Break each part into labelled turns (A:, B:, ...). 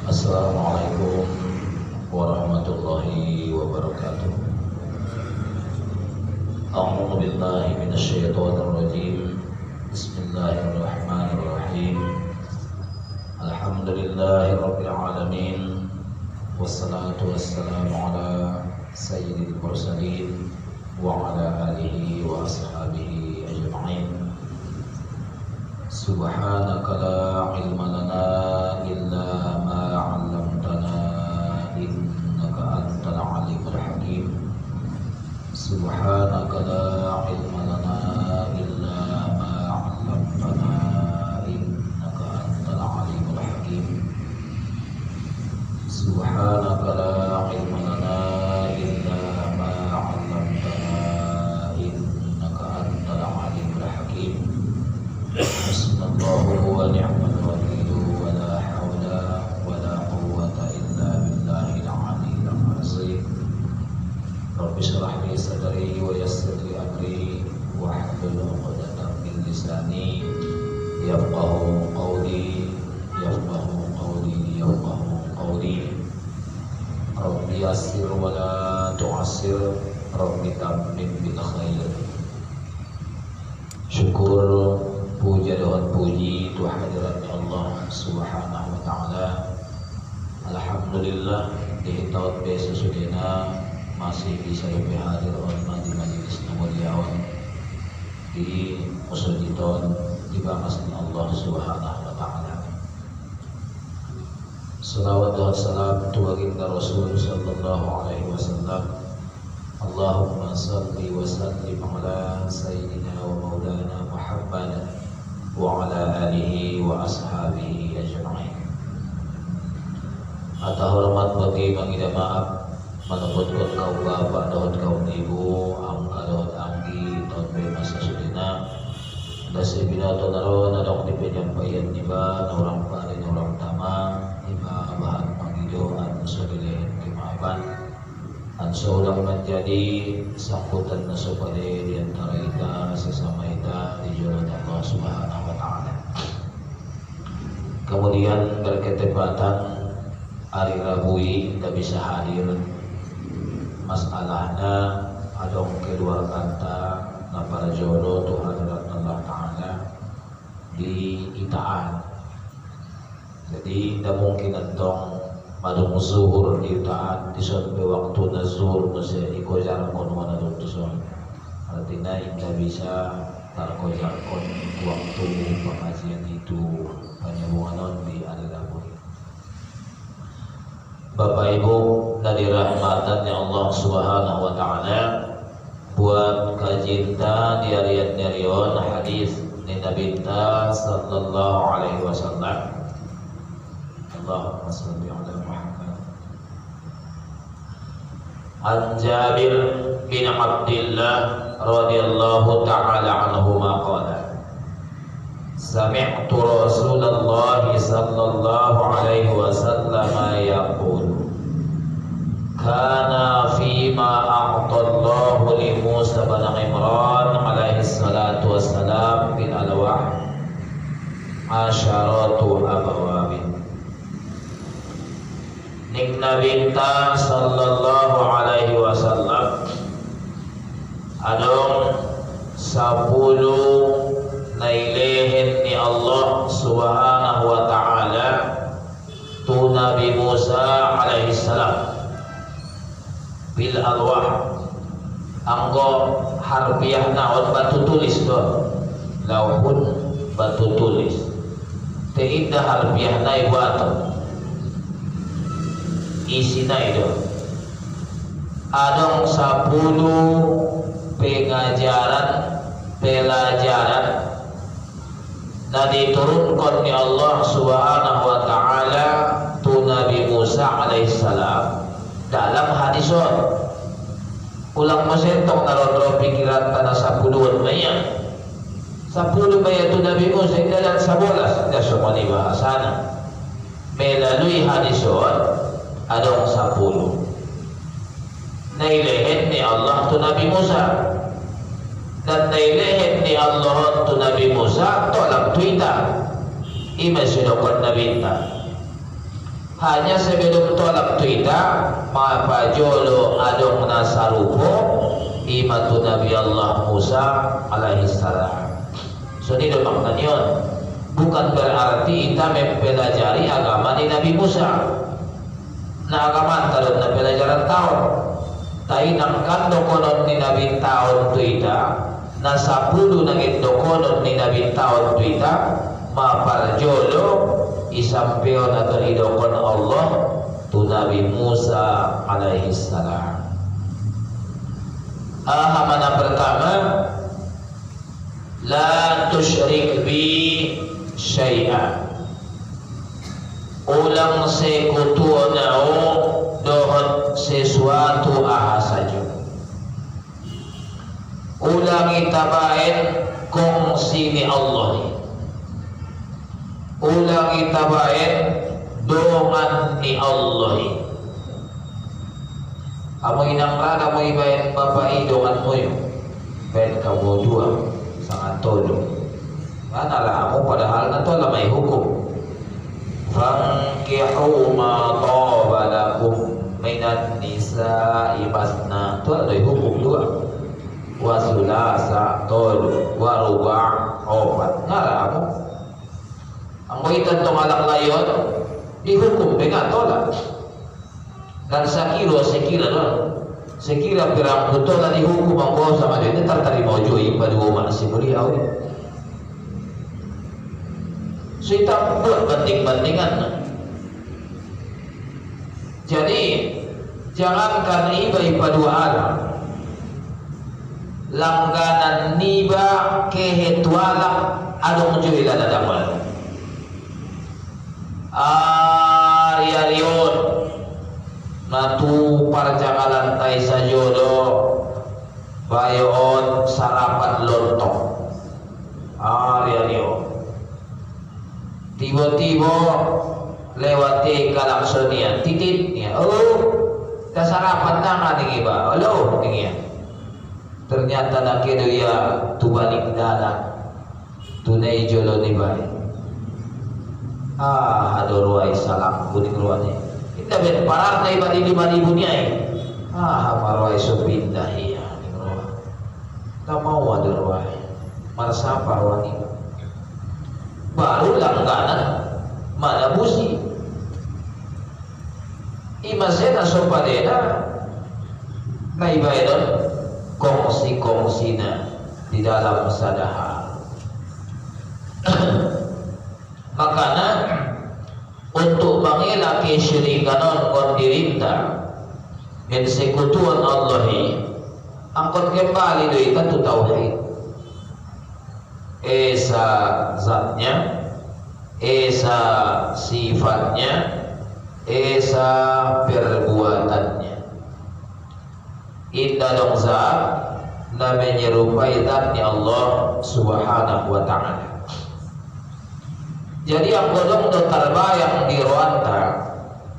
A: Assalamualaikum warahmatullahi wabarakatuh. A'udzu billahi minasyaitonir rajim. Bismillahirrahmanirrahim. Alhamdulillahirabbil alamin. Wassalatu wassalamu ala sayyidil mursalin wa ala alihi wa ashabihi ajma'in. Subhanaka la ilma lana illa ma 'allamtana innaka antal alimul hakim. Subhanaka la ilma lana illa ma 'allamtana innaka antal alimul hakim. Subhanaka la ilma lana illa ma 'allamtana innaka antal alimul hakim. Hasbunallahu wa ni'mal wakeel wa la haula wa la quwwata illa billahil aliyyil azim. Rabbi shrah li sadri wa yassir li amri wahlul 'uqdatam min lisani yafqahu qawli yafqahu qawli. Rabbi yassir wa la tu'assir, Rabbi tammim bil khair. Syukur puja dan puji itu hadiratnya Allah Subhanahu wa ta'ala. Alhamdulillah di tahun biasa sudena masih bisa lebih hadir online di majelis muliawan di musajidon di bangsa Allah Subhanahu wa ta'ala. Salawat dan salam baginda Rasul sallallahu alaihi wasallam. Allahumma salli wa sallim ala sayyidina wa maulana Muhammad wa ala alihi wa ashabihi ajma'in. Atas hormat bagi manggida maaf meneputkan kaum bapak dan kaum ibu angka dan anggi tahun masa sudina dasi bina tonaro nadong di penyampaian niba orang paling orang tama niba bahan mangido an sodile kemaafan an seorang menjadi sambutan nasopade di antara kita sesama kita di jalan Allah Subhanahu wa ta'ala. Kemudian berketepatan hari Rabu kita bisa hadir masalahnya adong kedua kata na para jodoh tu hadirat Allah Ta'ala di itaan. Jadi tidak mungkin entong madung zuhur di itaan di sampai waktu nazur masih iko jarang konwana duntuson. Artinya tidak bisa tarko-jarkon waktu pengajian itu penyambungan di hari Rabu. Bapak Ibu dari rahmatannya Allah Subhanahu wa ta'ala, buat kajian di arian-arian hadis Nabi sallallahu alaihi wasallam. Allahumma shalli ala Muhammad. An Jabir bin Abdullah radhiyallahu ta'ala anhuma qala sami'tu Rasulullah sallallahu alaihi wasallam yaqul kana fima a'tallahu li Musa bin Imran alaihi salatu wassalam bil alwah asyaratu abawabin. Ning Nabi sallallahu alaihi wasallam adong 10 nailehin ni Allah Subhanahu wa ta'ala tu Nabi Musa alaihi salam bil alwah anggo harfiah naon batu tulis do lauhun batu tulis te indah harfiah na ibatu isina itu adong 10 pelajaran dan diturunkan oleh Allah Subhanahu wa ta'ala tu Nabi Musa alaihissalam dalam hadisun ulang masentong naron pikiran tanah 10 banyak 10 banyak tu Nabi Musa dalam 11 dah semua dibahasana melalui hadisun adong 10 nailehin ni Allah tu Nabi Musa dan nailehin ni Allah tu Nabi Musa tolak tuita ima sinokon Nabi ta hanya sebelum tolak tuita mapajolo adong nasarupo imatu Nabi Allah Musa alaihi salam. So ini maknanya yun. Bukan berarti kita mempelajari agama di Nabi Musa. Na agama talon na pelajaran tahun. Tapi nangkan dokonon ni Nabi tahun tuita na 10 naging dokonon ni Nabi tahun tuita maparjolo isampeo na idokon Allah tu Nabi Musa alaihi salam. Ahamana pertama, la tusyrik bi syai'an. Ulang sekutu nao dohon sesuatu aha saja. Ulang itabain kongsi ni Allah. Ulang itabain dongan ni Allah. Amo inangran amo ibayan bapai dongan mo yun. Bayan kamu dua sangat tolong. Mana lah amo padahal na to may hukum. Fankihu ma taba lakum minan nisa'i masna. Itu ada hukum dua. Wa sulasa tolu wa ruba' opat. Ngara amo. Ang buhitan tong alang layon dihukum dengan tolak. Dan sekira non. Sekira pirang betul na dihukum ang bawa sama dia ini tertarima ujui pada umat si beliau ini. So kita buat banding-bandingan. Jadi jangankan iba dua alam, langganan niba kehetualam adong juila na damal. Ariarion natu parjagalan tay sa jodo bayon sarapan lontong. Ariarion tiba-tiba lewati kalaksonian titit niya. Kasarapan na nga ning iba. Tingin. Ternyata nakido ya tubalik dana tunay jolo ni bay. Adorway salam kuning ruannya. Kita ben parar na iba di 5,000 niya hamarway so pindah iya ning ruan. Tamaw adorway. Marsapa ruan iba. Baru langganan manabusi imasena sopadena na ibaidon kongsi-kongsina di dalam sadahar. Makanya untuk mengelak kesyirikanon kon dirinta mensekutuan Allahi angkon kembali do ita tu tauhid. Esa zatnya, esa sifatnya, esa perbuatannya. Indah dong zat na menyerupai zatnya Allah subhanahu wa ta'ala. Jadi ang bodong do terbayang di ruanta,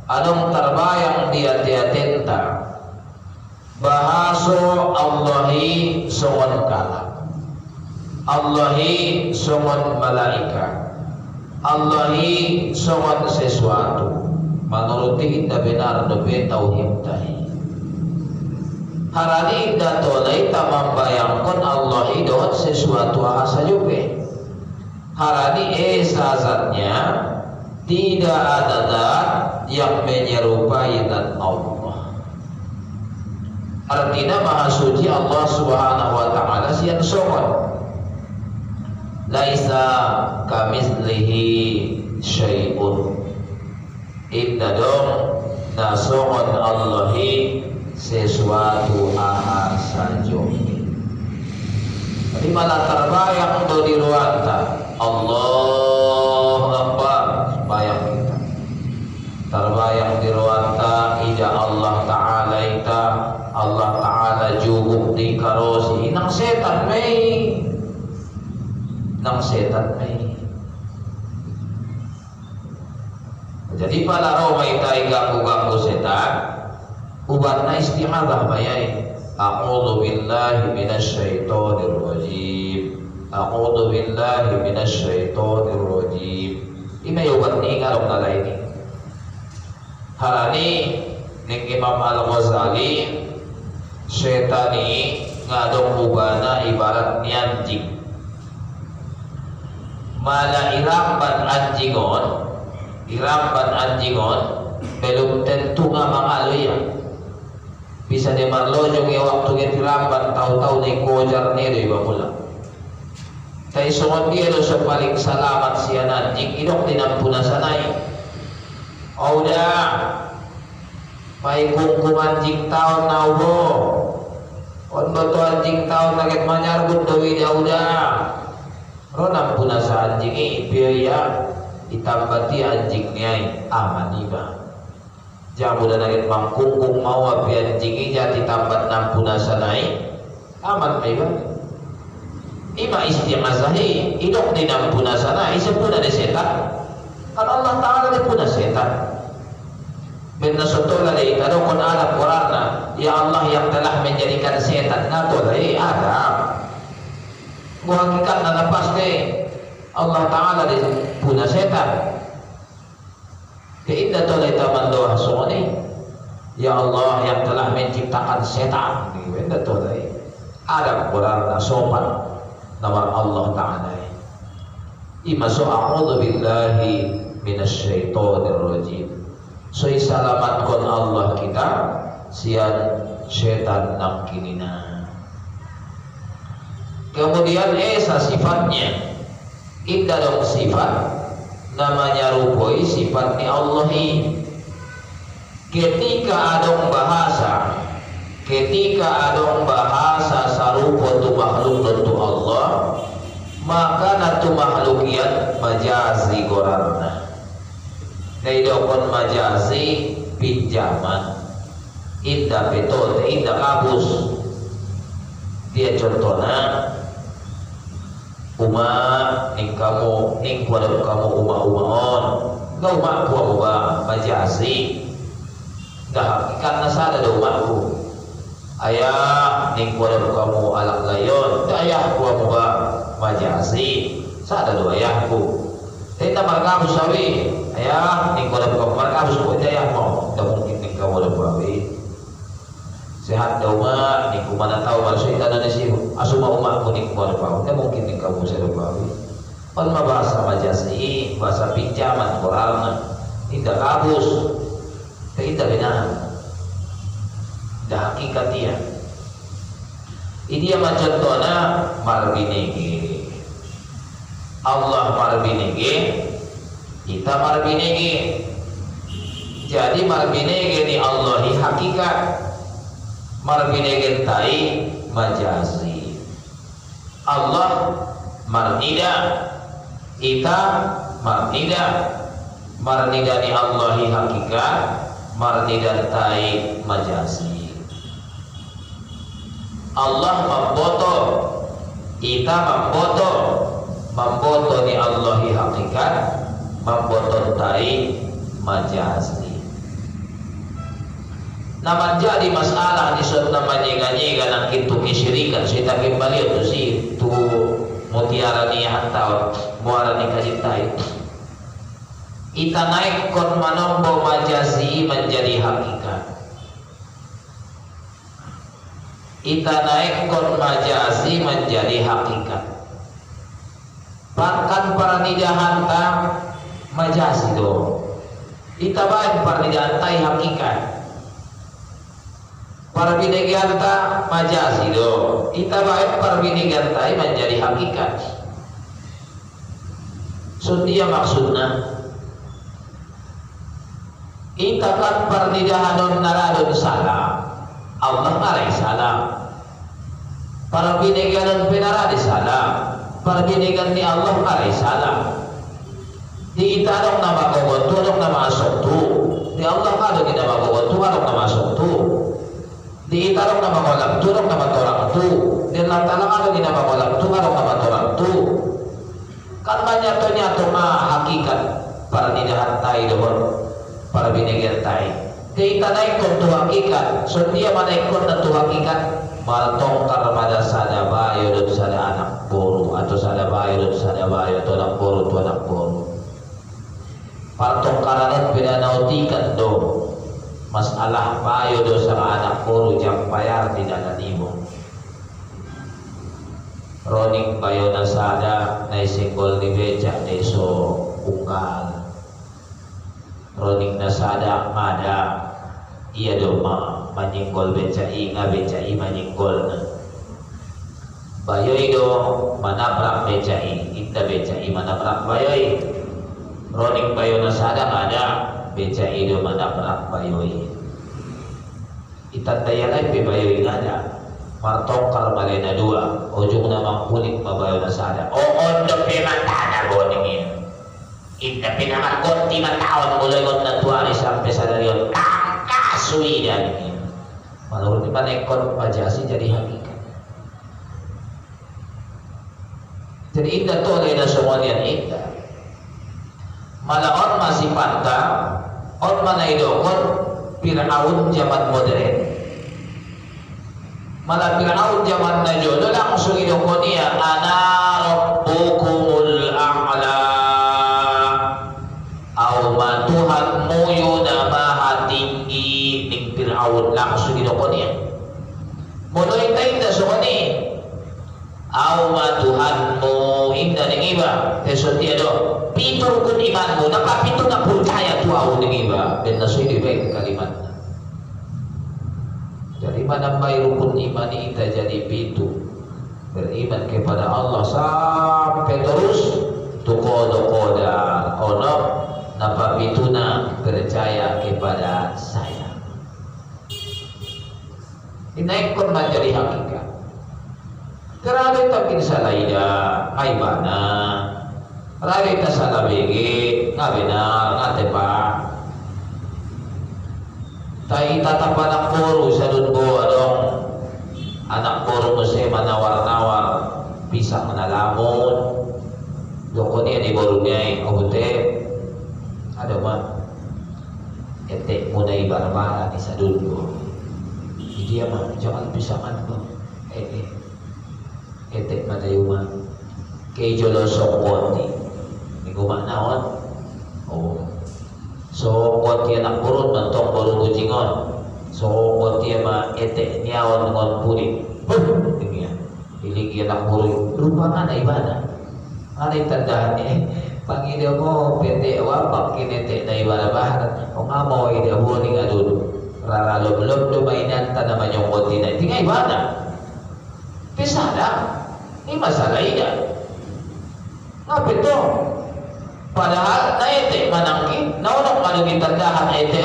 A: adong terbayang di ati-atinta, bahaso Allahi songon kala. Allahi songon malaika. Allahi songon sesuatu. Manuruti inda benar dobe tauhid tahi. Harani inda tolay tamambayangkon Allahi doon sesuatu asa jupe. Harani esazatnya tidak ada zat yang menyerupai zat Allah. Artinya maha suci Allah subhanahu wa ta'ala sian songon. Laisa kamislihi syai'un. Inna dong nasongon Allahi sesuatu aha sajo. Jadi malah terbayang do di ruanta Allah Akbar bayang kita. Terbayang di ruanta ija Allah Ta'ala ita Allah Ta'ala juguk di karosi nang setan may nang setan may. Jadi pada roh may ganggu setan ubat na isti'adzah bayai. A'udzu billahi minasyaitonir rajim. A'udzu billahi minasyaitonir rajim. Ini ubat ni ngalok na lain. Harani ning Imam Al-Ghazali setani ngadong ubana ibarat ni anjing. Mala iramban anjingon belum tentu nga mangaloy ya. Bisa di marlojong ya waktu kita iramban tahu-tahu ni kojar ni iba mula. Tay sungon dia do sa paling salamat siya anjing idok dinampuna sanay. Auda may kung anjing taon na ubo. Ondo to anjing taon nagit manyarbut daw ini auda. Ronam puna sa anjing biaya itambati anjing niya aman iba. Jamu dan nagit mangkungkung mau api anjing jati tambat nampuna sanay aman iba. Ima istiqazahi idok di nampuna sanay isa puna di setan. Kan Allah Ta'ala di puna setan. Benna sotola di kado kon alam Qur'ana ya Allah yang telah menjadikan setan ngato dari Adam. Hakikat na lepas ke Allah Ta'ala di puna setan keindah toleh taman doa soni ya Allah yang telah menciptakan setan keindah toleh ada Quran na sopan nama Allah Ta'ala ima so a'udhu billahi minasyaitonir rajim so selamat kon Allah kita sian setan nak kinina. Kemudian esa sifatnya indah dong sifat namanya rupoi sifat ni Allahi. Ketika adong bahasa sarupo tu makhluk tentu Allah maka natu makhlukian majazi gorarna. Naidokon majazi pinjaman indah betul indah kabus dia contohnya ning kamu ning kuadap kamu umaon gak umak ku ba majazi gak hakikat nasada do umakku ayah ning kuadap kamu alak layon ayah ku ba majazi sada do ayahku tenda markabus sawi ayah ning kuadap kamu markabus ku ayah mo gak mungkin ning kamu ada bawi sehat daw ma ning kumana tahu manusia ita na si asuma umakku ning kuadap kamu gak mungkin ning kamu sada bawi. Pan bahasa majasi, bahasa pinjaman Quran, tidak kabus, tidak benar, dah hakikat dia. Ini macam contohnya marbinege, Allah marbinege, kita marbinege. Jadi marbinege ni Allahi hakikat, marbinege tai majasi. Allah marnida. Ita marnida ni Allahi hakikat marnida tai majasi. Allah mamboto ita mamboto ni Allahi hakikat mamboto tai majasi. Naman jadi masalah di suatu namanya nang kitu kesyirikan kita kembali itu si tu mutiara ni hantar muara ni kajitai ita naik kon manombo majazi menjadi hakikat ita naik kon majazi menjadi hakikat bahkan para nidahanta majazi do ita baik para nidahantai hakikat para bineganta majazi do ita baik para binegantai menjadi hakikat. So dia maksudnya ita kan pernidahanon naradon salam Allah ngarai salam para bineganon pinaradi salam para binegan ni Allah ngarai salam di ita dong nama kawantu dong nama asoktu di Allah kado di nama kawantu dong nama asoktu di itarong nama kolak tu dong nama torang tu dan lantalang ada di nama kolak tu dong nama torang tu kan banyak hakikat para nidahantai dohon para binegantai di itanay kon tu hakikat so dia manaikon na tu hakikat maltong karmada sada bayo dan sada anak boro atau sada bayo dan sada bayo atau anak boro tu anak boro partong karangan pidanautikan do masalah payo dosa anak kuru jang payar tidak nanimo roning payo nasada na isinggol ni beca deso ungkal roning nasada mada iya doma manyenggol beca inga beca i manyenggol na bayoy do manaprak beca i kita beca i manaprak bayoy roning payo nasada ada beca i do manaprak bayoy itandaya lai pe bayoy ngada martongkal malena dua ujung namang kulit mabayo nasada o ondo pe matada boningin ita pinamagot 5 tahun mulai ngon natuari sampai sadarion kakasui dan ini menurut di panekon pajasi jadi hakikat jadi indah tuh ada semua niat indah malah on masih pantang on mana idokon Fir'aun zaman modern malah Fir'aun zaman najodo langsung idokon ya ana rabbukumul a'la awma Tuhanmu yuna maha tinggi ning Fir'aun langsung idokon ya modoy tayo semua ni awma Tuhanmu indah ning iba tesot dia do pitur kun imanmu napapitu na percaya tuaw ning iba ben nasuy baik kalimat jadi manambay rukun iman ita jadi pitu beriman kepada Allah sampai terus tukoda ono napapituna percaya kepada saya inaikon menjadi hakikat kerana takin salaida aibana rari ta salah bege ngabena ngatepa tai tatap anak koro sa dunbo adong anak koro mo siya manawar-nawar bisa menalamon doko niya di boro niya abute ada man ete mo na ibarabara ni sa dunbo hindi man jangan bisa man ko ete matayuman kay jolosok konti gumanaon oh so konti anak kurun mentong baru kucingon so konti ma ete niawan ngon puri demikian iligi anak kurun rupangan ibadah ada tandaan pangide mo pete wapak kinete na ibadah baharat o nga mo ide huling adun raralom-lom lumainan tanaman yung konti na tingay ibadah pesada ini masalah ida ngapit to padahal naete manangkin naunok manungin tandahan naete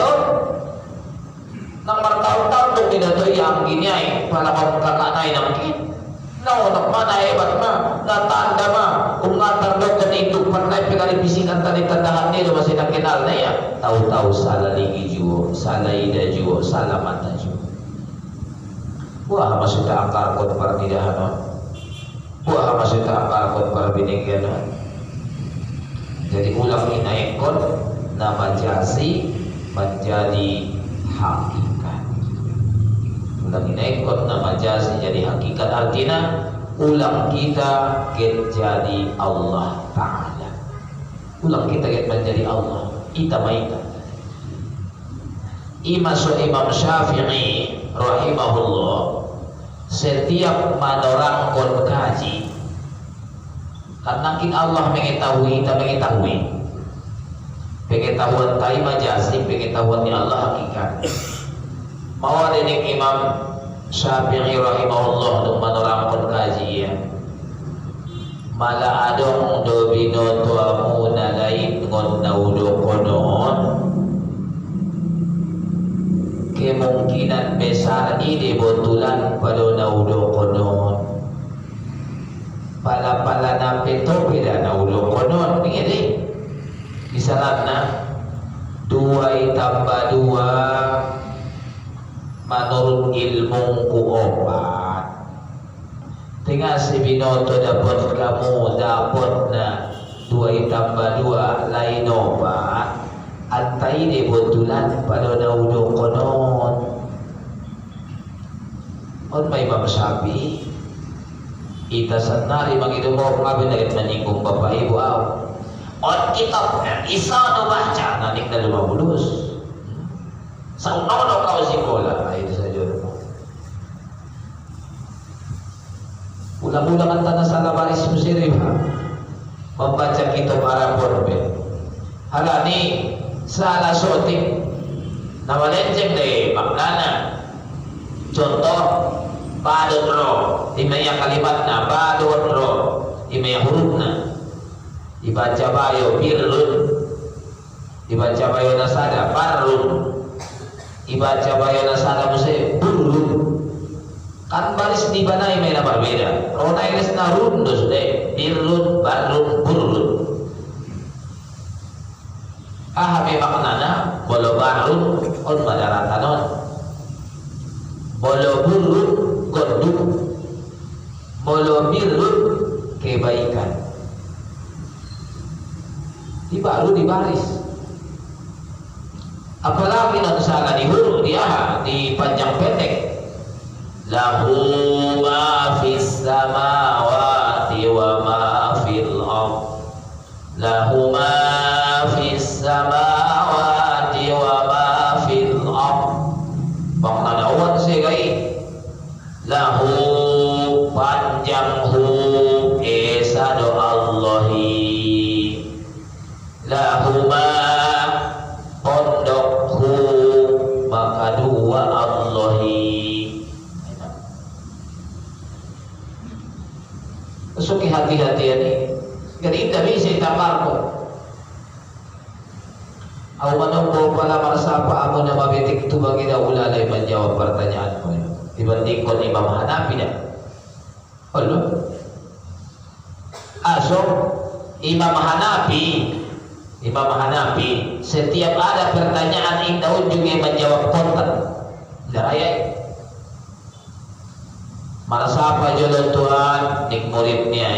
A: nang martaon-taon itong dinatoy ang ginyay para magkakanay nangkin naunok man hebat ma natanda ma kung ngatandog ganito panay pinalipisikan tali tandahan nilo masih nakinal na yan tahu-tahu salah ligi juo salah ida juo salah mata juo wah masih tak akar kot para nidahanon wah masih tak akar kot para binigyanon jadi ulang inaikon na majasi menjadi hakikat ulang inaikon na majasi jadi hakikat artinya ulang kita jadi Allah Ta'ala ulang kita menjadi Allah ita maita Imam Syafi'i rahimahullah setiap manorangkon kaji karena Allah mengetahui, kita mengetahui pengetahuan ta'i majasi, pengetahuan Allah hakikat mau ada Imam Syafi'i rahimahullah untuk menerangkan kajian mala adong do binoto amuna lain ngon naudo konon kemungkinan besar ini betulan pada naudo konon pala-pala nampito pila na ulo konon ini isalat na 2 tambah 2 menurut ilmu ku 4 tinggal si binoto dapat kamu dapat na 2 tambah 2 lain 4 antai ini betulan pada na ulo konon on may Imam Syafi'i ita sanari magido mo ngabi na maningkong bapak ibu aw on kitab isa no baca nanik na lumabulus Sa unaw kau sikola, ay itu saja. Ulang-ulang ang tanah sa labaris musirif ha. Membaca kitab Arab Borbe. Hala ni salah sotik nawalenceng deh maknana. Contoh badodro imaya kalimatna badodro imaya hurufna dibaca bayo birrun dibaca bayo nasada barrun dibaca bayo nasada muse burrun kan baris di banai mena berbeda rona iles narun dos de birrun barrun burrun ahabe maknana bolo barrun on madaratanon bolo burrun goduk bolo birrun kebaikan di baru di baris apalagi nanti salah di huruf dia di panjang pendek lahu ma fis samawati wa ma fil ard lahu ma fis samawati wa ma fil ard maknanya awan segai lahu panjang hu esa do Allahi lahu ma pondok hu maka dua Allahi suki hati-hati ini jadi tidak bisa ditamarko aku menunggu pala marsapa aku nama betik itu bagi ulalai menjawab pertanyaanmu dibandingkan Imam Hanafi dah Allah asok Imam Hanafi setiap ada pertanyaan indah ujungnya menjawab konten daraya marasapa jolon Tuhan nik muridnya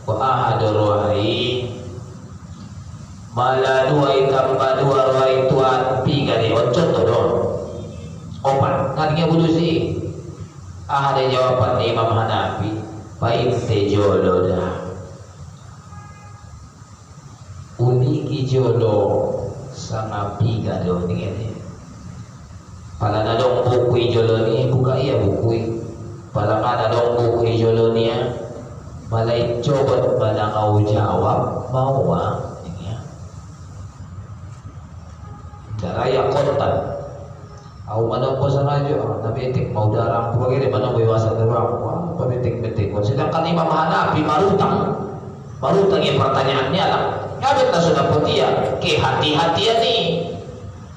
A: wa ahadur ruhai mala dua tambah dua ruhai Tuhan tiga di ocot dong opat kan dia bulu sih ada jawaban Imam Hanafi baik tejolo dah uniki jolo sama piga do ni pala nadong buku jolo ni buka iya buku pala nadong buku jolo ni malai coba pada kau jawab mau ini daraya kontan au mana po sa radyo nabitik mau darang pagire mana biwasa darang wah pabitik-bitik sedangkan Imam Hanafi marutang yang pertanyaannya lah ngabit na sudah putia ke hati-hatian nih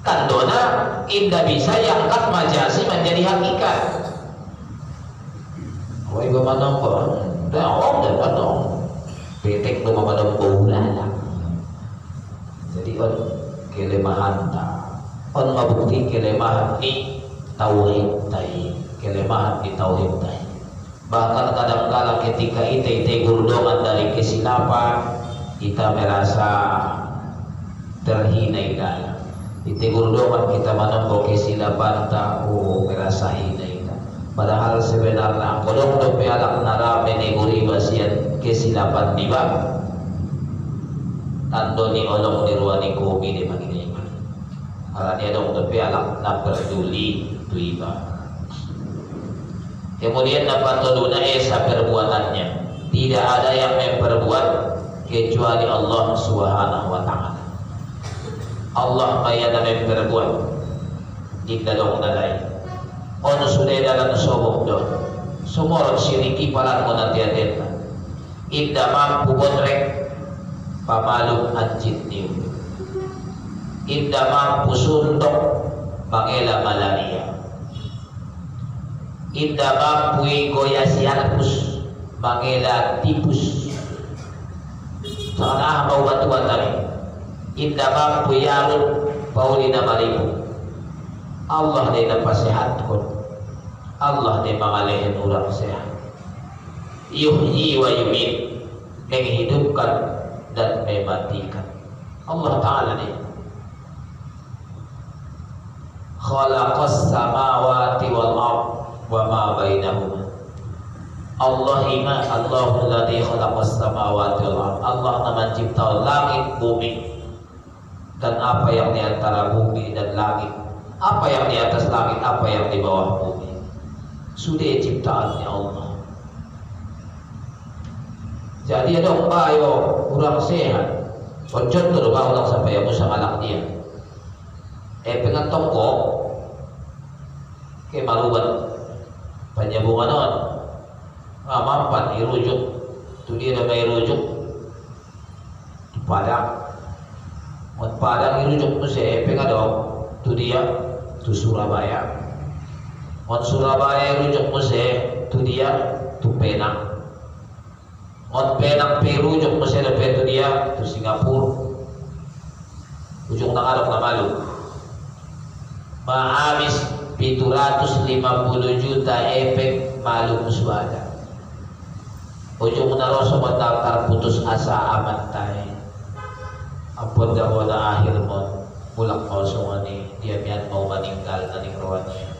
A: kandona indah bisa yangkat majasi menjadi hakikat wah ibu manong ko daong dan manong petek lu mamanong bola jadi on kelemahan on mabukti kelemahan ni tauhid tai kelemahan di tauhid tai bahkan kadang-kadang ketika ite gurdongan dari kesilapan kita merasa terhina ida ite gurdongan kita menempuh kesilapan tak merasa hina ida padahal sebenarnya kodong do pialak narame neguri basian kesilapan diba tandoni olong diruani komi di magini karena dia dong do pialak na peduli tuiba kemudian dapat toduna esa perbuatannya tidak ada yang memperbuat kecuali Allah Subhanahu wa ta'ala. Allah mayana memperbuat di dalam dalai ono sudah dalam sobok don sumorot siriki palan mo nanti inda mampu bonrek pamaluk anjit niu inda mampu sundok mangela malaria inda mampu goyasianus mangela tipus sana mau bantuan tadi indah mampu yarun paulina maribu Allah dia dapat sehat pun Allah dia mengalehin orang sehat yuhyi wa yumit menghidupkan dan mematikan Allah Ta'ala dia khalaqas samawati wal ard wa ma bainahuma Allah ima Allahul ladzi khalaqas samawati wal ard Allah yang mencipta langit bumi dan apa yang di antara bumi dan langit Apa yang di atas langit, apa yang di bawah bumi, sudah ciptaannya Allah. Jadi ada payo kurang sehat. Contoh tu orang sampai yang musa malak dia. Pengen tongko, ke maluban penyambungan on, mampan irujuk, tu dia dah mai rujuk, Padang, Padang irujuk tu saya pengen dong, tu dia, tu Surabaya, Surabaya irujuk tu saya, tu dia, tu Penang. Penang Peru ujung Mesir itu dia tu Singapura ujung Tangarok na Malu habis 750 juta efek Malu muswada ujung naroso mendaftar putus asa amat tay ampun daw na akhir mo mulak kosong ni dia mian mau meninggal na rawatnya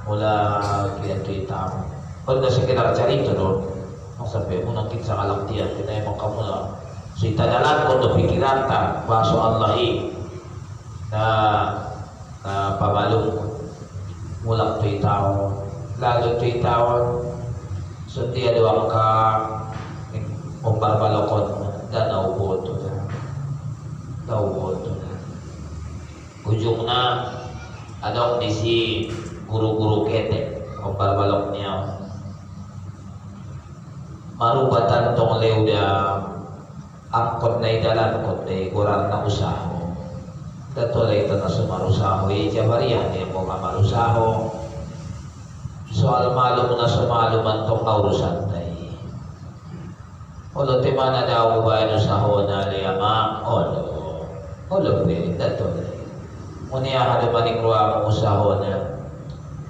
A: mula kaya ito itama kung nasa kita cari ito doon sampai munakit sa kalaktian kita emang kamu lah so itadalan ko to pikiran ta baso Allah na pabalong mulak to itaw lalo to itaw so dia doang ka kung barbalokon dan nauboto na ujung na adong di si guru-guru kete kung barbalok niya marubatan tong leuda angkot na idalan kot na kurang na usaho dato lay ito na sumarusaho jabariya niya mo ka marusaho soal malum na sumaluman tong kaurusan tayo olo timana daw ba ino saho na liyama olo pwede dato lay munia hado manikruwa mo usaho na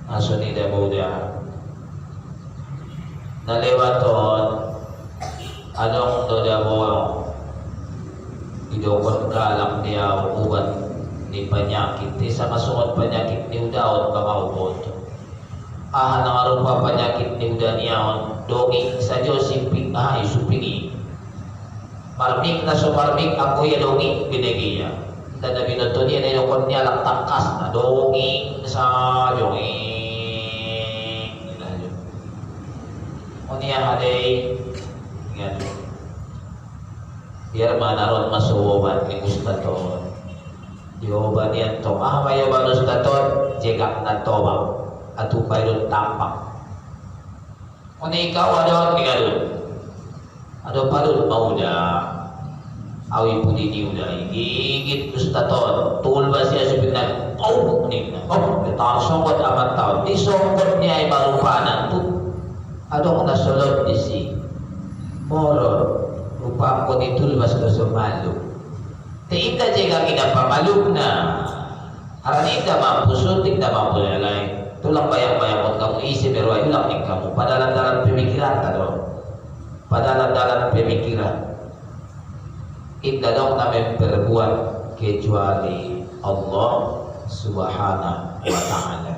A: aso ni Dabuda nalewaton anong dodabo idokon kalang dia uban ni penyakit sa masungod penyakit ni udaon bakaubot nang arupa penyakit ni udan niyaon donging sa Diyos simping isupingi marmik na sumarmik ako ya donging binagiya dan nabi nonton niya na idokon niya lang tangkas na donging sa donging niya haday yan biar manaron masuwoban ni Ustaton yoban yan to mayaban Ustaton jegak na tobang at upay doon tampang kung ikaw adon ni gadon adon pa doon mauda awi pudi ni uda igigit Ustaton tuul ba siya sa pinag netarsongkot amat taon di songkot niya ay marupanan adong nasulod di si moro rupa ko ni tulbas ko sumalog tiita jika kinapamalog na aranita mampusot tigda mampulalay tulang bayang-bayang kamu isi pero ay ulang din kamu padalan-dalan pemikiran padalan-dalan pemikiran tigda dong namin perbuat kecuali Allah subhanahu wa ta'ala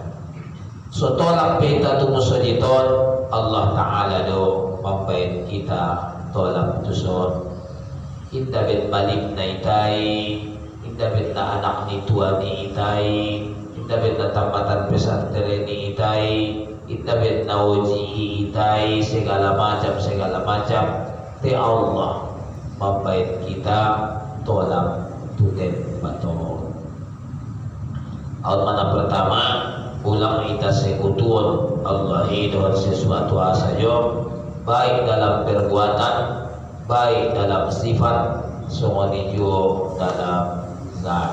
A: so tolak peta tumusuliton Allah Ta'ala do mambait kita tolak tuson inda bet malik na itay inda bet na anak ni tua ni itay inda bet na tambatan pesantere ni itay inda bet na uji itay segala macam te Allah mambait kita tolak tuten bato al mana pertama ulang ita sekutuan Allah dengan sesuatu saja baik dalam perbuatan baik dalam sifat semua juga dalam zat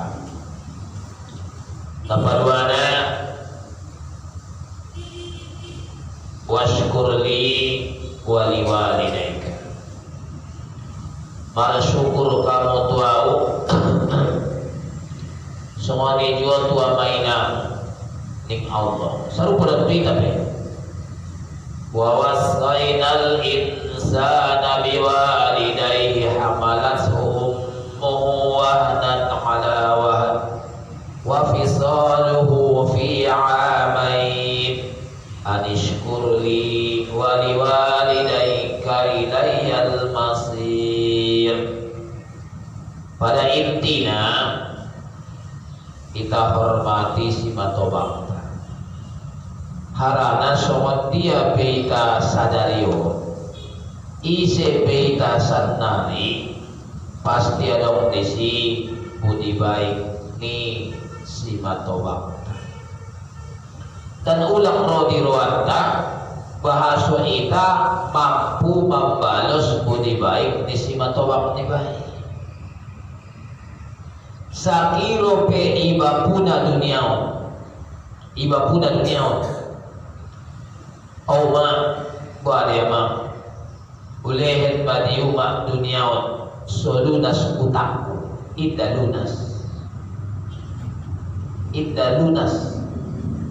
A: tapaduana washkurli wali walidaika syukur kamu tuau semua juga tua mainan ning Allah saru pada berita be wa wasainal insana biwalidayhi hamalathu ummuhu wahnan ala wahn wa fisaluhu fi 'amain anishkur li wa liwalidayka ilayyal masir pada intinya kita hormati si matobang harana somot dia beita sadario ise beita sanari pasti ada desi budi baik ni si matobang dan ulang rodi roanta bahasa ita mampu membalas budi baik ni si matobang ni baik sakiro pe iba puna duniaon Auma buat ma ulehet badi umat duniaon solunas utakku idda lunas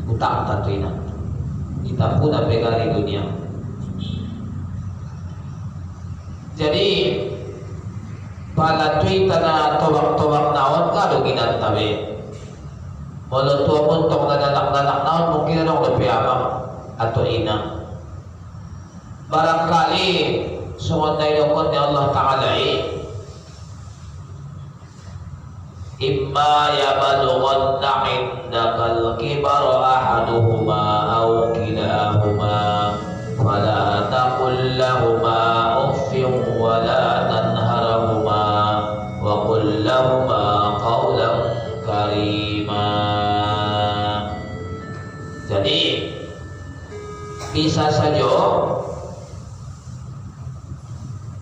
A: utak tatuina kita puna pegari dunia. Jadi pala tuita na tobak naon kado ginantabi walau tua pun tong nanak naon mungkin ada lebih abang atau ina barangkali sungon na ilokon ni Allah Ta'ala imma yabalughanna indakal kibar ahaduhuma aw kilahuma fala taqul lahuma uffin wala tanharahuma wa qul lahuma qawlan karima. Jadi bisa saja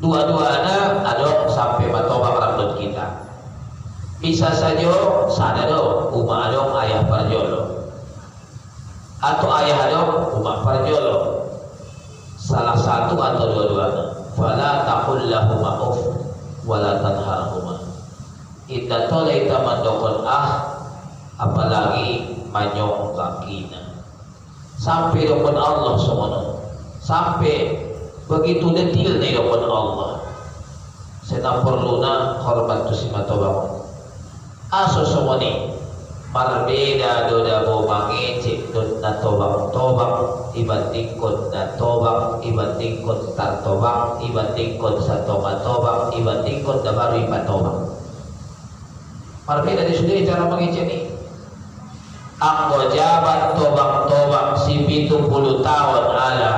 A: dua-duanya ada sampai matobang rambut kita. Bisa saja sadaro uma adong ayah parjolo atau ayah adong uma parjolo salah satu atau dua-duanya. Fala taqul lahuma uff wala tanharhuma. Ita tole ita mandokon apalagi manyong kakina. Sampai dokon Allah semono. Sampai begitu detil nih dokon Allah. Saya perlu na hormat tu si matobang. Aso somoni marbeda doda bo mangecik dot na tobang ibatingkod na tobang ibatingkod tar tobang ibatingkod sa tobang ibatingkod na baru ipatobang. Marbeda di sudah cara mangecik ni. Anggo jabat tobang si 70 tahun ala.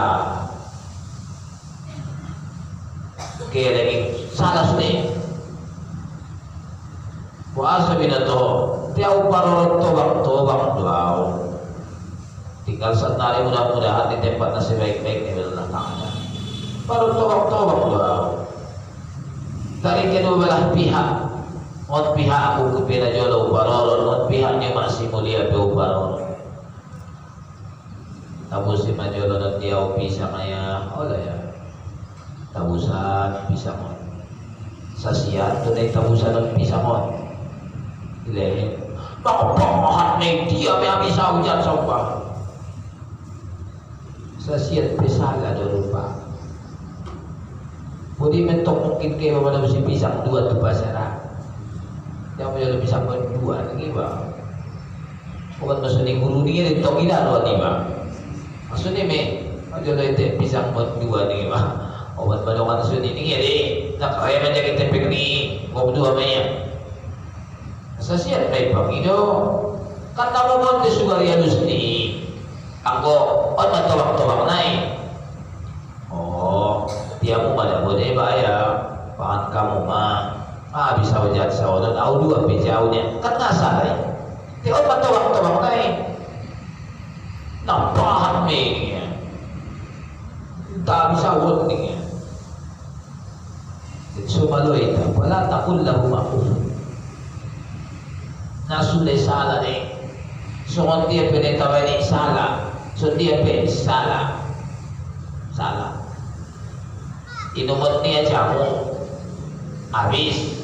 A: Kaya lagi salah sudah. Puasa binato tiap parorot tobang doa tinggal senari mudah-mudahan di tempat nasi baik-baik ni Allah Ta'ala parorot tobang doa dari kedua belah pihak on pihak aku kepila jolo parorot on pihaknya masih mulia beu parorot tabusi majolo dan diau pisang ya olah ya tabusan pisang sasiat tu naik tabusan dan pisang Ilahi, bapak nih dia yang bisa hujan sombong. Sesiat pesala do lupa. Budi mentok mungkin ke pada mesti pisang dua tu pasara. Yang punya pisang dua lagi bang. Bukan maksudnya guru dia di tokila dua ni bang. Maksudnya me, aja lo itu pisang dua ni bang. Obat badongan maksudnya ni ada. Nak kaya menjadi tempek ni, gua dua banyak. Sesiat baik pagido kan kamu buat di sugaria dusti anggo on matobang naik dia mu pada boleh bayar pahan kamu mah bisa wajat saudara tahu dua jauhnya kan nggak salah dia on matobang naik nampahan me tak bisa won nih cuma lo itu wala takul lahu ma'uf nasulay salah ni so kung dia pinitawa ni salah so dia salah inumot niya jamu habis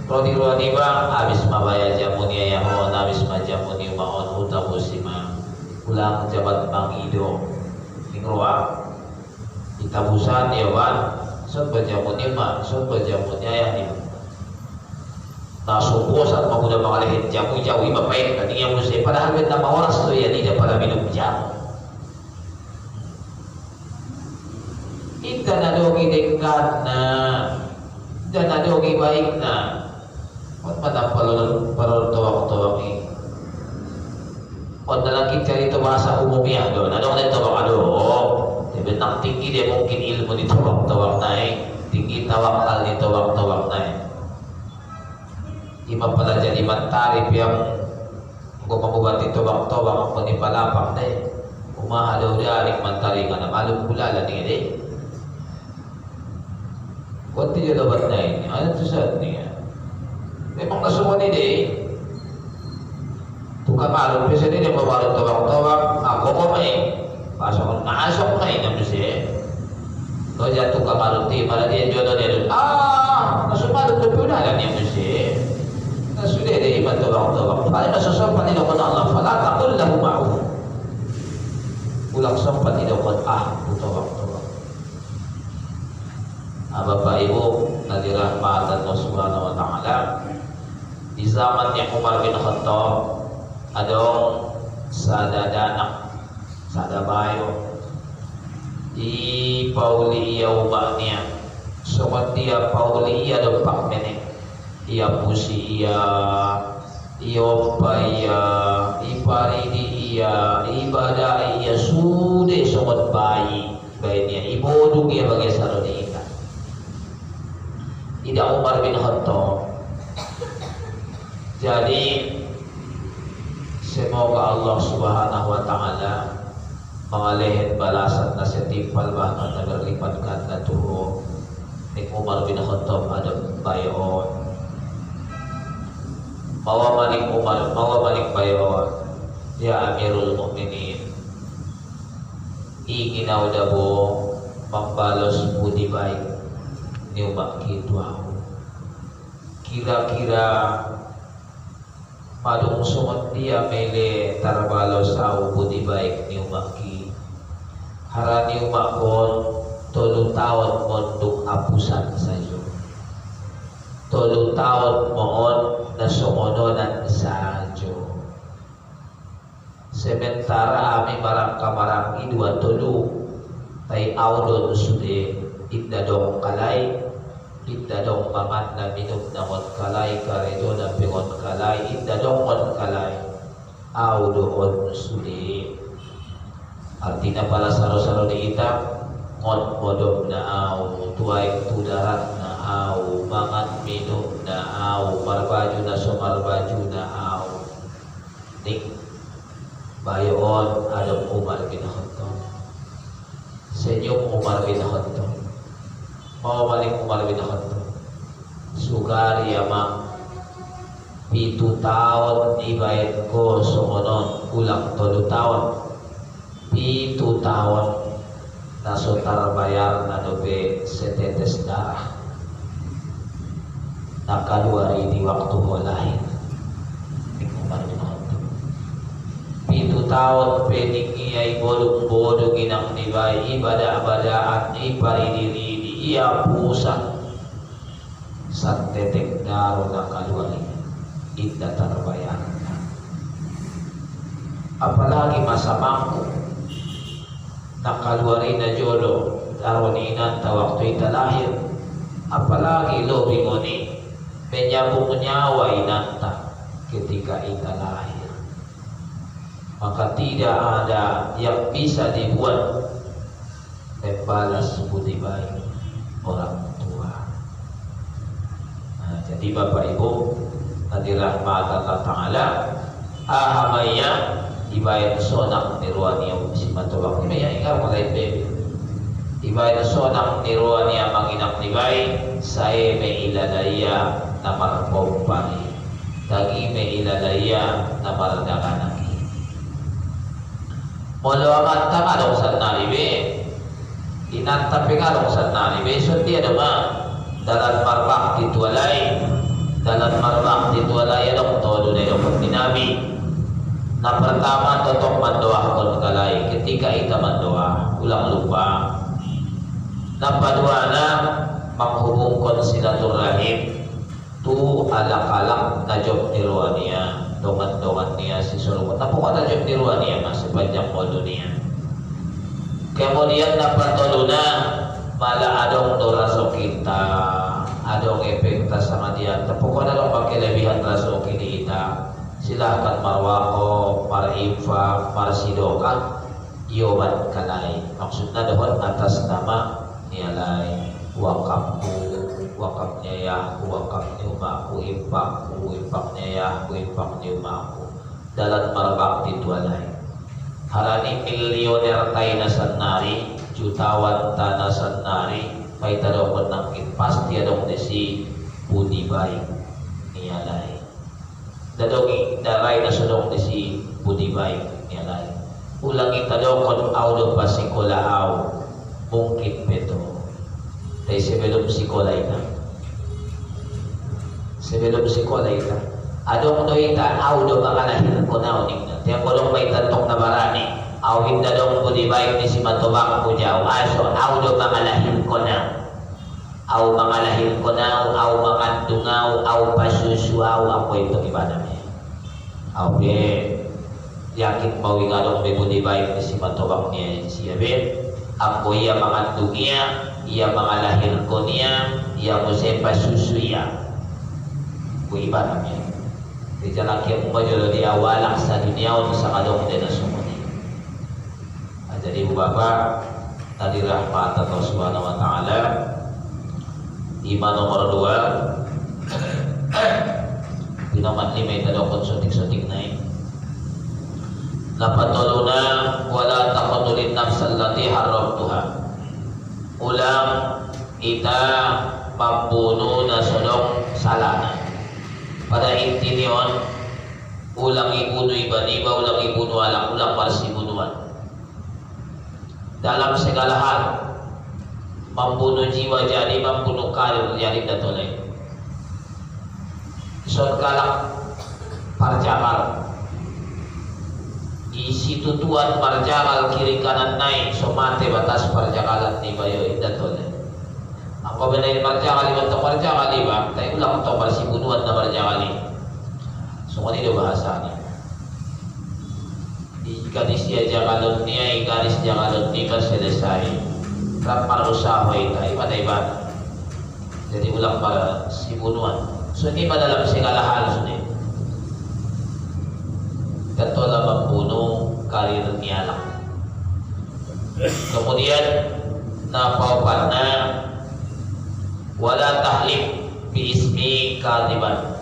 A: Rodi bang habis mabaya jamu niya yahon habis majamu niya maon utang musima ulang jabat bang ido ningruwa itabusan niya wan so bajamu niya so bajamu niya yan nasuko saat mamuda makalihin jamu jauh mapait tadi yang mesti padahal benda mawaras tu ya tidak pada minum jamu ita nadogi dekat na dan nadogi baik na mat pada parol Kung dalang kita rito bahasa umumnya doon, ano ka nito baka doon? Bentang tinggi dia mungkin ilmu di tawak-tawak naik, tinggi tawakal di tawak-tawak naik. Ima pala jadi mantarip yang kung mamubati tawak-tawak ang panipalapak na eh. Umahalaw darik mantari ka na malong bulala niya eh. Kunti niya dapat na ini, ano ito sa niya? Memang nasuwa ni eh. Tukang malong bisa dia mabalong tawak-tawak, ako ko may. Pasok na inam siya. Kalau jatuh ke maluti, malah dia jodoh dia dulu. Masuk malut tu pun ada niam siya. Sudah dia iman tawak-tawak. Kalau nasusopan ni lakukan Allah, fala taqul lahu ma'ruf. Ulang sopan ni lakukan tawak-tawak. Bapak Ibu, nadirahmatan Allah Subhanahu Wa Taala. Di zamannya Umar bin Khattab, adong sadadanak sada bayo di pauli iya ubahnya sobat dia pauli iya dompak menek iya pusi iya iya iparidi iya ibadah iya sude sobat bayi bayinya ibodung iya bagi saruni ika tidak Umar bin Khattab. Jadi semoga Allah Subhanahu Wa Taala mengalihin balasan na setimpal bahkan na berlipat ganda tuho ni Umar bin Khattab ada bayon mawamalik Umar mawamalik bayon ya Amirul Mukminin inginaw dabo magbalos budi baik ni umak gitu ako kira-kira padung sumat dia mele tarbalos au budi baik ni umaki harani umakon 3 taon mondok apusan sayo 3 taon moon na sumononan sayo sementara ami marang kamarang idua tulu tay audon sude idda dong kalay idda dong mangan na minum na ngon kalay karedo na pingon kalay idda dong ngon kalay audon sude artinya pala saro-saro di ita ngon modok na au tuay tudarat na au mangan minum na au marbaju na sumarbaju na au ning bayon adam Umar bin Khattab senyum Umar bin Khattab mau balik Umar bin Khattab sugari ama 7 taon ibayad ko sumonon ulang 3 taon 7 taon nasutar bayar na dobe setetes darah nakaluari di waktu ko lahir ni Umar bin Khattab 7 taon pwedeng iya'y bolong-bolong inang nibay ibadah-badaan iparidiri di iya pusat sa tetek daro nakaluari idda tarbayar apalagi masa mangko nakaluari na jolo daroninan ta waktu ita lahir apalagi lo bingoni menyambung nyawa inanta ketika ita lahir maka tidak ada yang bisa dibuat membalas budi baik orang tua. Nah, jadi Bapak Ibu nadirahmatan Allah Ta'ala ahamaya ibayad sonang niruan niya si matubak ni Maya ikaw malay baby ibayad sonang niruan niya manginak ni bay sae may ilalaya na marpompani dagi may ilalaya na mardaganaki mulawangan tanga dong sa naribe inantapi nga dong sa naribe so di adama dalan marbak titualay dalan marbak titualay adong todo na yung pagdinabi na pertama totok mandoa kon kalay ketika ita mandoa ulang lupa na padua na menghubungkan silaturahim tu alak-alak na job niruan niya dongan-dongan niya si Solomon napukot na job niruan niya mas sepanjang modo niya kemudian na patulo na mala adong doraso kita adong efekta sama dia napukot na lang pagkilebihan raso kita silahkan marwako, marinfak, marsidokan, yoban kanai. Maksudnya dohon atas nama nilai wakafnya ya, wakafnya umaku, infaknya ya, infaknya umaku. Dalam marbakti tualai. Harani milioner taina sanari, jutawan tanah sanari, paita dokon nangkin pasti adong desi budi baik nialai. Dadongi darai na sodong desi budi baik nialai. Ulang kita dokon audo pasikola au mungkin beto. Tay sebelum sekolah ita, sebelum sekolah ita, adong doita audo makalahin ko na uning na. Tiang kolong may tantok na barani, au hinda dong budi baik ni si matubang ko jaw. Aso audo makalahin ko na, au makalahin ko na, au makandungaw, au pasusuaw ako ito ibadah niya. Au be yakin bawi ngadong may budi baik ni si matubang niya siya be. Ako iya mangandungnya, ia mengalahir konia, ia musepa susu ia. Ku ibaratnya. Di jalan yang mujur dia walak sa dunia untuk sakadong dena sumuni. Jadi Bapak tadi rahmat Allah Subhanahu wa taala. Iman nomor 2. Pinoman 5 itu dokon sotik-sotik naik. Lapatuluna wala taqtulin nafsal lati haramtuha. Ulang kita membunuh nasodong salana. Pada intinya ulang ibunuh iba-iba, ulang ibunuh alang, ulang parsi bunuhan. Dalam segala hal membunuh jiwa jadi membunuh karir jadi datoleh. Sod kalak parjakal isi tutuan parjakal kiri kanan naik somate batas parjakalan ni bayo idatole. Ako benay parjakal iban to parjakal iba, tayo ulang to parsi bunuan na parjakal ni. So kung ito bahasa ni. Ikanis dia jakalon niya, ikanis jakalon ni ka selesai. Rap marusaho ita, iba. Jadi ulang para si bunuan. So ini pa dalam segala hal sunod. Katola membunuh karir nialang. Kemudian napaupanna wala tahlif bi ismi kadiban.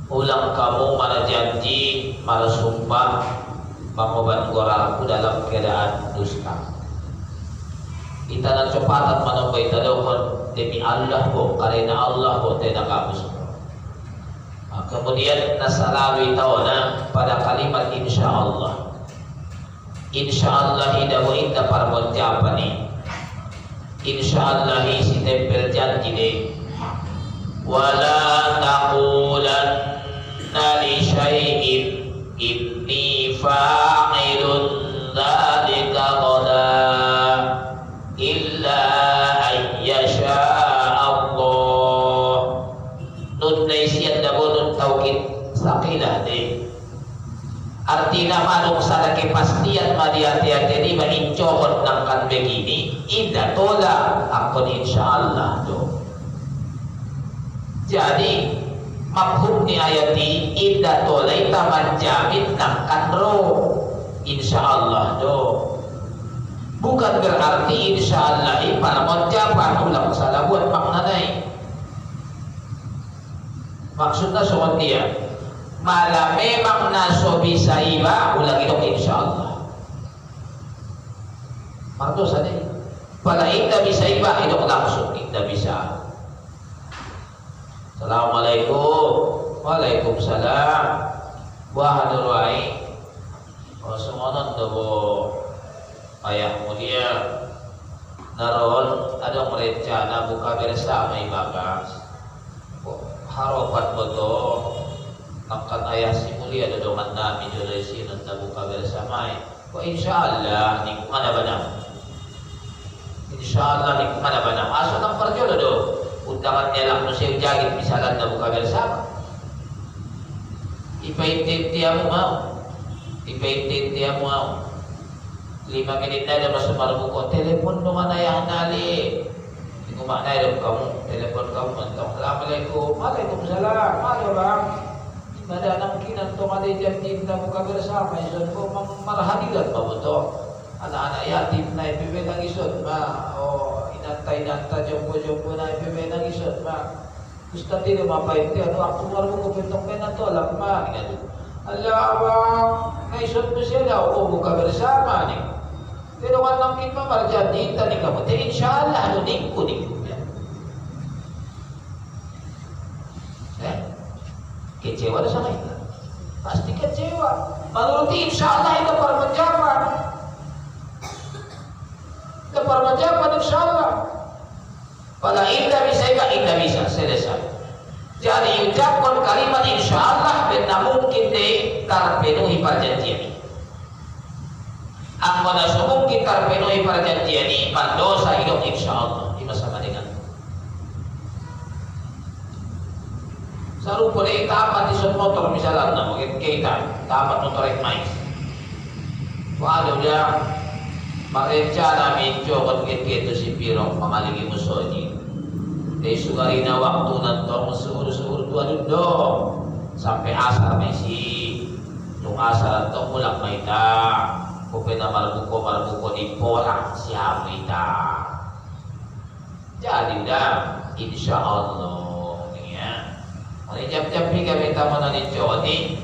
A: Ulang kamu marajanji, marasumpah mengobat goralku dalam keadaan dusta. Kita nak cepatan menemui tadokon demi Allah ko, karena Allah ko tidak kabus. Kemudian nasalawi tawana pada kalimat insya Allah. Insya Allah hidamu inda parmon japani. Insya Allah isi tempel janji de. Wala taqulanna li syai'in inni fa'ilun dzalika qada illa ayyasha Allah. Nun naisian dabunun tauhid sakilah de. Artinya manung sada kepastian madiati-ati di manincohon nangkan begini indah tola akon insyaallah do. Jadi makhum ni ayati indah tola ita menjamin nangkan ro insyaallah do. Bukan berarti insyaallah para monjaban ulang salah buat maknanya. Maksudnya soal dia malah memang naso bisa iba ulang itu insyaallah. Maksud saya pada kita bisa iba itu langsung kita bisa. Assalamualaikum. Waalaikumsalam. Wahadurai. Semono dobo ayah mulia naron ada merencana buka bersama ibakas. Harapan betul angkat ayah si mulia ada dongan nami dari sini nanti buka bersama. Kok insyaallah ni mana banam? Insyaallah ni mana banam? Asal nang perjodoh do. Undangan nilang nusiw jagit misalan na buka bersama. Ipaintinti mo mau. Ipaintinti mo mau. 5 menit na ada masuk marbuko telepon dongan ayah nali. Kumaknai kamu, telepon kamu mentong. Assalamualaikum. Waalaikumsalam. Halo bang. Ada anak kinan untung ada cinta muka bersama isun ko marhadilan pa mo to. Anak-anak yatim na ipibigay ng isun ma o inantay-nanta jombo-jombo na ipibigay ng isun ma. Gusto din mapainti ano ako mo ko pintong pena to alam ma ngado. Allah naisot mo sila o muka bersama ni. Pero kan kita marjan cinta ni kamu, insyaallah lo niku. Kecewa sama itu, pasti kecewa. Menuruti insyaallah itu permenjaman, insyaallah. Pada indah bisa selesai. Jadi ucapkan kalimat insyaallah benar mungkin deh terpenuhi perjanjian. Ang mana mungkin terpenuhi perjanjian ini, berdosa hidup insyaallah di masa dengan. Saru boleh tamat di sun motor misalnya mungkin kita tamat motor ekmais. Waduh dia merencana mencokot gitu si pirong pangaligi musuhnya. Dari sugarina waktu nantong suhur dua sampai asar mesi. Tung asar nantong mulak maita. Kupena marbuko di porang siapa ita. Jadi dah insyaallah. Hari jam-jam ni kami taman ni Jawa ni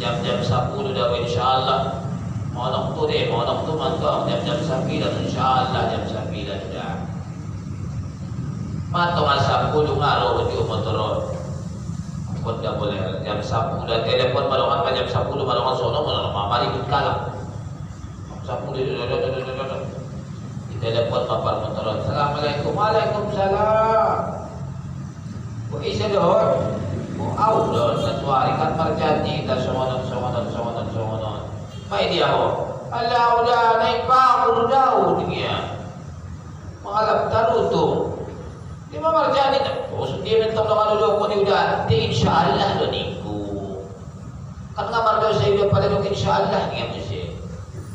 A: jam-jam 10 dah insyaallah. Monok tu deh, monok tu mantap jam-jam 9 insyaallah jam 9 dah. Matong 10 ngaruh di motor. Kau dah boleh jam 10 dah telepon malongan pa jam 10 malongan sono malongan mari ikut kalah. 10 di telepon papar motor. Assalamualaikum, waalaikumsalam. Isa doon, out doon, natuari kan marjanji, dan somonon. May dia ho, ala udah naik bangun daw, dia mengalap taruto. Di mga marjanji, dia mentong naman ulo ko ni udah, di insyaallah do niku. Kan nga mardaw sa iyo pala do insyaallah niya mo siya.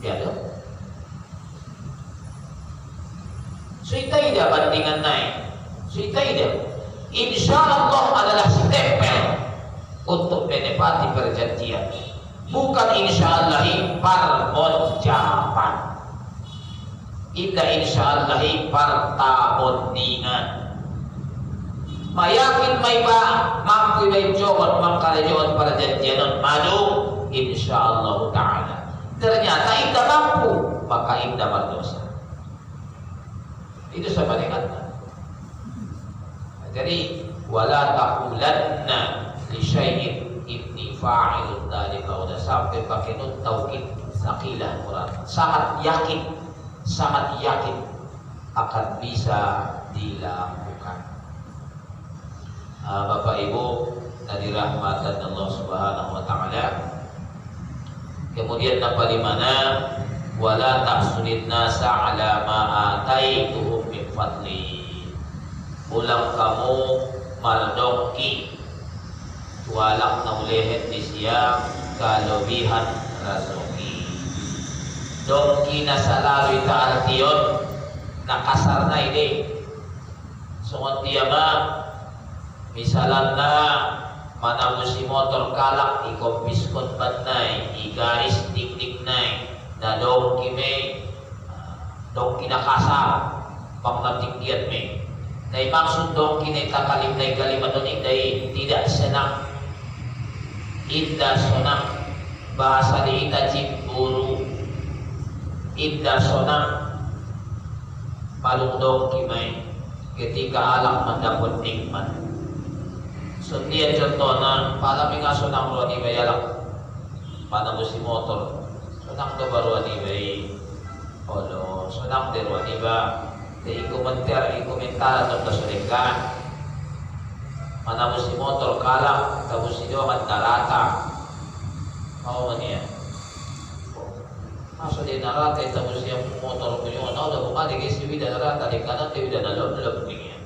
A: Dia do. So itay dia bandingan naik, so itay dia. Insyaallah adalah stempel untuk menepati perjanjian. Bukan insyaallah permonjaman. Ida insyaallah pertabondingan. Mayakin may ba mampu may jawab mangkalajuan perjanjian madu insyaallah ta'ala. Ternyata ida mampu maka ida berdosa. Itu sama dengan jadi wala taqulanna li syai'in inni fa'ilun dzalika udah sampai pakai nun taukid saqilah Quran. Sangat yakin akan bisa dilakukan. Bapak Ibu dari rahmatan Allah Subhanahu wa taala. Kemudian apa di mana wala tahsudin nasa ala ma ataituhum min fadli. Ulang kamu maldongki walak na ulehet di siang kalobihan rasoki dongki na salawi taartiyon nakasar na ini sungon tiyama misalan na manamusi motor kalak ikompiskot batnay igaris dikdik nay na dongki may dongki nakasar pangnatikdiat may. Dahil maksud dong kinita kalimat doon dahil tidak senang, indah sonang bahasa di ita cemburu, indah sonang palung dong kimay ketika alam mendapat nikmat. Setiap contohnya palam nga sonang ruan ibayalak pada musim motor sonang do baruan ibay olo sonang de ruan iba. Ikomentar atau kesulitan mana musim motor kalah kamu si doang darata mau mana ya masuk di narata itu musim motor punya orang udah bukan di kisi vida darata di kanan di vida dalam begini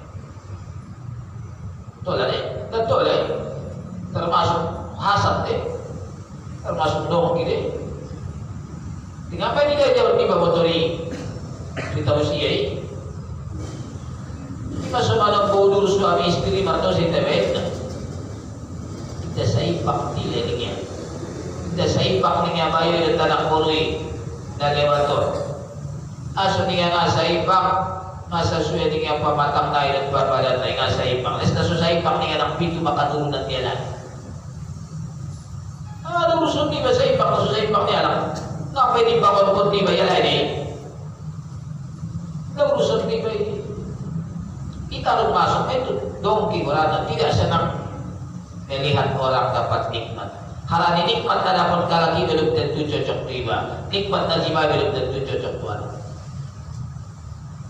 A: betul termasuk hasad deh termasuk dong gini ngapain dia jauh tiba motori kita usia Masuk malam bodoh suami istri marto si tebet. ida saipak tile niya ida saipak niya bayo ida tanak burui nalewato aso niya nga saipak masa suya niya pamatang na ida barbadan na nga saipak nes na saipak niya ng pito makatulungan niya na ano urusan niya saipak na saipak niya lang nga pwede bangon di ba yan eh na urusan niya ba itarong masuk itu dongki orang tidak senang melihat orang dapat nikmat. Harani nikmat na dapat kalaki belum tentu cocok tiba. Nikmat na jiwa belum tentu cocok tuan.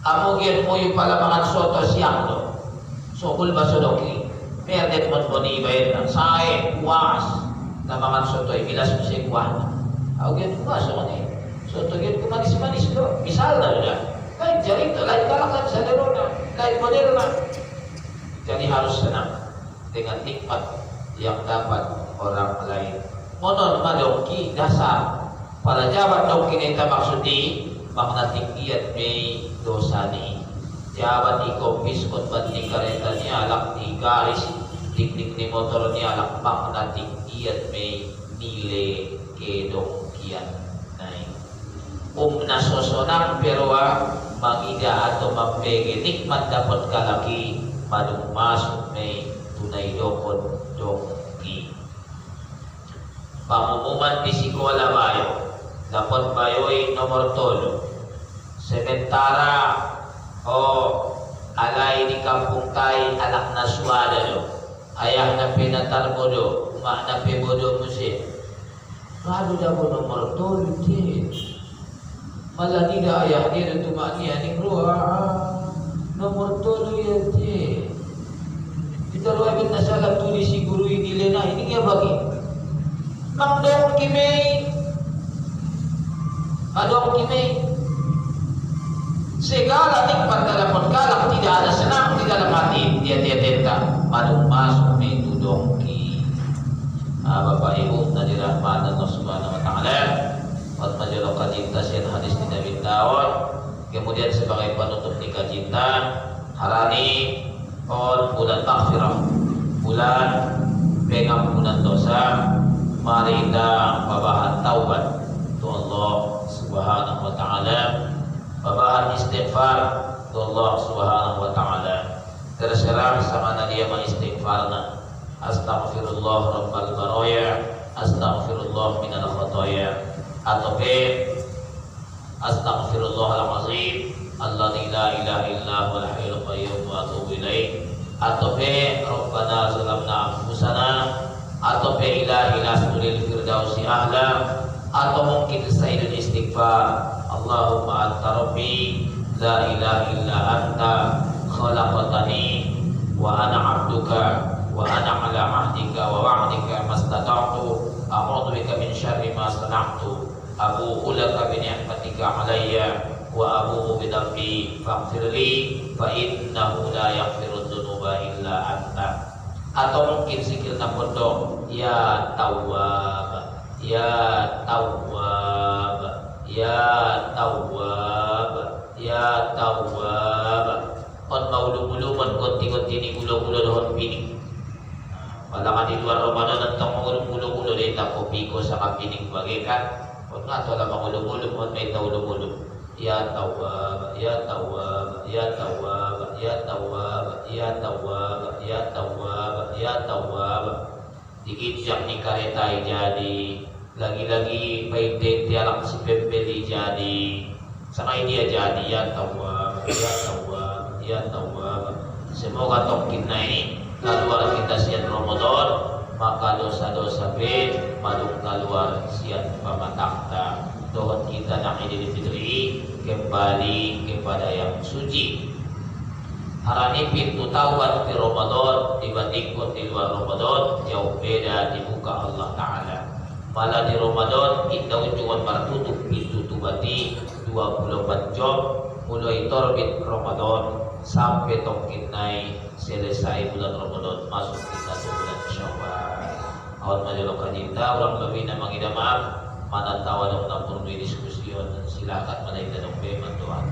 A: Amo gian mo yung palamangan soto siang do. Sokul basodoki. Perdet mo boni ibayad na sae puas na mangan soto ibilas mo siya kuwan. Ako gian puas ako ni. Soto gian kumanis-manis do. Misal na doon. Lain jari itu, lain kalakan sederhana, lain moderna. Jadi harus senang dengan nikmat yang dapat orang lain. Monon madongki dasar para jabat dongki neta maksudi makna tinggiat may dosa ni. Jabat ikompis kot banting kareta ni alak di garis tiknik ni motor ni alak makna tinggiat may nilai kedongkian. Nasosonang pero mangida atau mapege nikmat dapat kalaki madung masuk may tunay dokon dongki. Pangumuman di sekolah bayo dapat bayoy nomor 3. Sementara alay di kampung tay anak na suada do ayah na pinatar bodo mak na pe bodo musik lalu dapat nomor 3 malah tidak ayah dia dan tumak ni aning ruah nomor 3 ya je kita ruah bin nasalah tulis si guru ini lena ini dia bagi mang dong kimei adong kimei segala nikmat dalam perkara tidak ada senang di dalam hati dia tenta madung masuk itu dongki. Bapak Ibu na dirahmatan Allah Subhanahu wa taala. Buat majalah kajian hadis di Nabi Tawon. Kemudian sebagai penutup di kajian harani bulan maghfirah, bulan pengampunan dosa. Mari kita babahan taubat tu Allah Subhanahu wa taala, babahan istighfar tu Allah Subhanahu wa taala. Terserah sama dia mengistighfarna. Astaghfirullah rabbal baraya, astaghfirullah minal khotoya. Atau astaghfirullahal azim alladzi la ilaha illa huwal hayyul qayyum wa atubu ilaih. Atau rabbana zalamna anfusana, atau ilahi nasrul firdausi ahla, atau mungkin sayyidul istighfar Allahumma anta rabbi la ilaha illa anta khalaqtani wa ana 'abduka wa ana 'ala 'ahdika wa wa'dika mastata'tu a'udzu bika min syarri ma sana'tu abu'u laka bi ni'matika 'alayya wa abu'u bi dhanbi faghfirli fa innahu la yaghfiru dzunuba illa anta. Atau mungkin sikil na pondok ya tawwab ya tawwab ya tawwab ya tawwab. On maulu-ulu man konti-konti ni gulo-gulo dohon pining. Walau di luar Ramadan tentang mengulung-ulung dia tak kopi ko sa kapining bagaikan. On nga to lang mengulung-ulung on may taulung-ulung. Ya Tawwab, ya Tawwab, ya Tawwab, ya Tawwab, ya Tawwab, ya Tawwab, ya Tawwab. Dikit ni kareta jadi lagi-lagi baik tialak si pembeli jadi. Sama dia jadi ya Tawwab, ya Tawwab, ya Tawwab. Semoga tongkin na ini keluar kita siat Ramadan, maka dosa-dosa madung keluar siat pamatakta. Doa kita nak Idul Fitri kembali kepada yang suci. Harani pintu taubat di Ramadan dibandingkan di luar Ramadan jauh beda di muka Allah Ta'ala. Malah di Ramadan kita cuma tertutup pintu tubati 24 jam mulai terbit Ramadan sampai tongkinai selesai bulan Ramadan masuk kita ke bulan Syawal. Awal majalah kajian orang lebih nama kita maaf mana tahu ada nampur di diskusi dan silakan mana kita dong bantuan.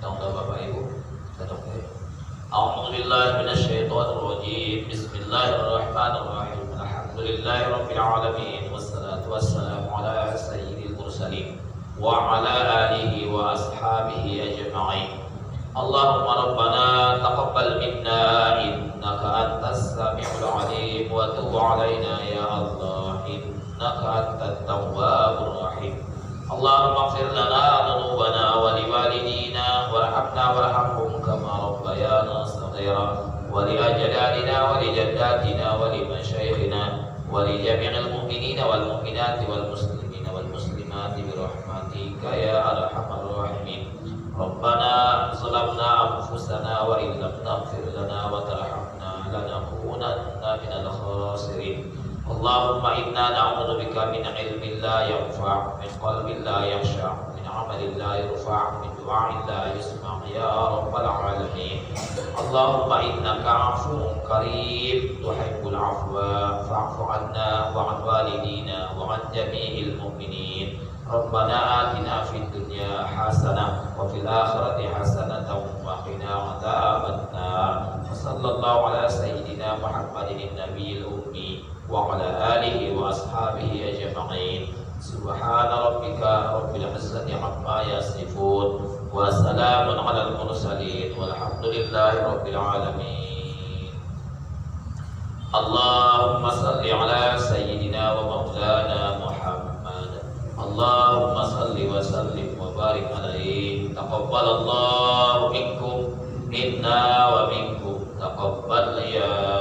A: Tolong Bapak Ibu, A'udzu billahi minasyaitonir rajim. Bismillahirrahmanirrahim. Alhamdulillahirabbil alamin wassalatu wassalamu ala sayyidil mursalin wa ala alihi wa ashabihi ajma'in. Allahumma rabbana taqabbal minna innaka antas samiul alim wa tub 'alaina ya Allah innaka antat tawwabur rahim. Allahumma ighfir lana dhunubana wa liwalidina warhamna warhamhum kama rabbayana shaghira wa li ajdadina wa li jaddatina wa li mashayikhina wa li jami'il mu'minina wal mu'minati wal muslimina wal muslimati bi rahmatika ya arhamar rahimin. Rabbana zalamna anfusana wa in lam taghfir lana wa tarhamna lanakunanna minal khasirin. Allahumma inna na'udzu bika min ilmin la yanfa', min qalbin la yakhsha', min 'amalin la yurfa', min du'a'in la yusma' ya rabbal alamin. Allahumma innaka 'afuwwun karim tuhibbul 'afwa fa'fu 'anna wa 'an walidina wa 'an jami'il mu'minin. Rabbana atina fid dunya hasanah wa fil akhirati hasanatan wa qina 'adzabannar. Sallallahu ala sayyidina Muhammadin nabiyil ummi wa ala alihi wa ashabihi ajma'in. Subhana rabbika rabbil izzati amma yasifun wa salamun alal mursalin walhamdulillahi rabbil alamin. Allahumma salli ala sayyidina wa maulana Muhammad. Allahumma salli wa sallim wa barik alaihi. Taqabbalallahu minkum minna wa minkum taqabbal ya